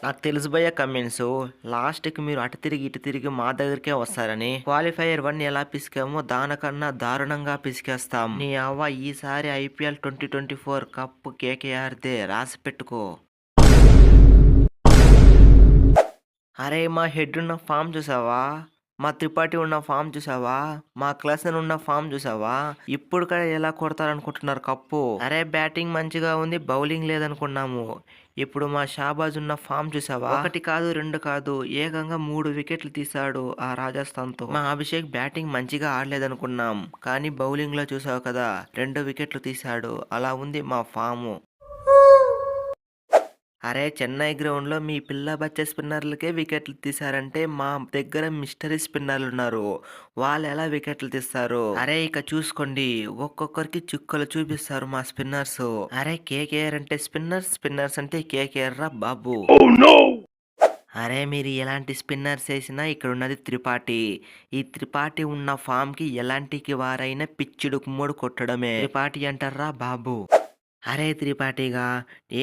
నాకు తెలుసు భయ్య కమిన్స్. లాస్ట్‌కి మీరు అటు తిరిగి, ఇటు తిరిగి మా దగ్గరికే వస్తారని. క్వాలిఫైయర్ 1 ఎలా పిసికామో దానికన్నా దారుణంగా పిసికేస్తాం. నీ అవ్వ ఈసారి ఐపీఎల్ 2024 కప్ కేకేఆర్‌దే రాసిపెట్టుకో. అరే మా హెడ్ ఉన్న ఫామ్ చూసావా? మా త్రిపాఠి ఉన్న ఫామ్ చూసావా? మా క్లాసన్ ఉన్న ఫామ్ చూసావా? ఇప్పుడు కూడా ఎలా కొడతారనుకుంటున్నారు కప్పు? అరే బ్యాటింగ్ మంచిగా ఉంది, బౌలింగ్ లేదనుకున్నాము. ఇప్పుడు మా షాబాజ్ ఉన్న ఫామ్ చూసావా? 1 కాదు 2 కాదు ఏకంగా 3 వికెట్లు తీశాడు ఆ రాజస్థాన్‌తో. మా అభిషేక్ బ్యాటింగ్ మంచిగా ఆడలేదనుకున్నాం. కానీ బౌలింగ్‌లో చూసావు కదా 2 వికెట్లు తీశాడు. అలా ఉంది మా ఫాము. అరే చెన్నై గ్రౌండ్‌లో మీ పిల్ల బచ్చ స్పిన్నర్లకే వికెట్లు తీశారంటే మా దగ్గర మిస్టరీ స్పిన్నర్లున్నారు. వాళ్ళెలా వికెట్లు తీస్తారు? అరే ఇక చూసుకోండి ఒక్కొక్కరికి చుక్కలు చూపిస్తారు మా స్పిన్నర్సు. అరే కేకేఆర్ అంటే స్పిన్నర్స్, స్పిన్నర్స్ అంటే కేకేఆర్ రా బాబు. అరే మీరు ఎలాంటి స్పిన్నర్స్ ఏసినా ఇక్కడున్నది త్రిపాఠి. ఈ త్రిపాఠి ఉన్న ఫామ్‌కి ఎలాంటికి వారైనా పిచ్చిడు కుమ్ముడు కొట్టడమే. త్రిపాఠి అంటార్రా బాబు. అరే త్రిపాఠిగా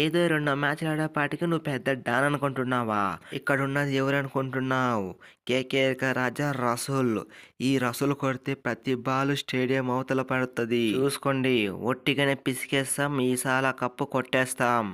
ఏదో 2 మ్యాచ్‌లు ఆడేపాటికి నువ్వు పెద్ద డాన్ అనుకుంటున్నావా? ఇక్కడున్నది ఎవరనుకుంటున్నావు? కేకేఆర్ రాజా రసూల్. ఈ రసూల్ కొడితే ప్రతి బాలు స్టేడియం అవతల పడుతది. చూసుకోండి ఒట్టిగానే పిసికేస్తాం. ఈసాల కప్పు కొట్టేస్తాం.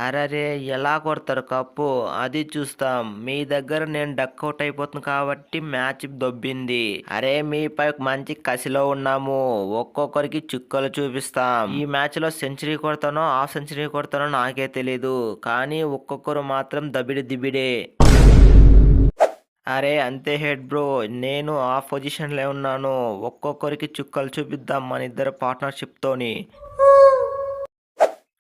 అరెరే ఎలా కొడతారు కప్పు? అది చూస్తాం. మీ దగ్గర నేను డకౌట్ అయిపోతుంది కాబట్టి మ్యాచ్ దొబ్బింది. అరే మీపై మంచి కసిలో ఉన్నాము. ఒక్కొక్కరికి చుక్కలు చూపిస్తాం. ఈ మ్యాచ్ లో సెంచరీ కొడతానో హాఫ్ సెంచరీ కొడతానో నాకే తెలీదు. కానీ ఒక్కొక్కరు మాత్రం దబిడి దిబిడే. అరే అంతే హెడ్ బ్రో. నేను ఆ పొజిషన్‌లో ఉన్నాను. ఒక్కొక్కరికి చుక్కలు చూపిద్దాం మన ఇద్దరి పార్ట్నర్‌షిప్ తోని.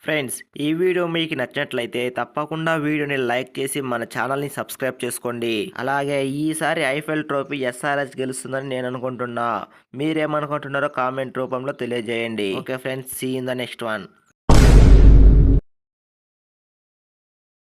ఫ్రెండ్స్ ఈ వీడియో మీకు నచ్చినట్లయితే తప్పకుండా వీడియోని లైక్ చేసి మన ఛానల్ని సబ్స్క్రైబ్ చేసుకోండి. అలాగే ఈసారి ఐఫెల్ ట్రోఫీ ఎస్ఆర్హెచ్ గెలుస్తుందని నేను అనుకుంటున్నా. మీరేమనుకుంటున్నారో కామెంట్ రూపంలో తెలియజేయండి. Okay friends, see in the next one.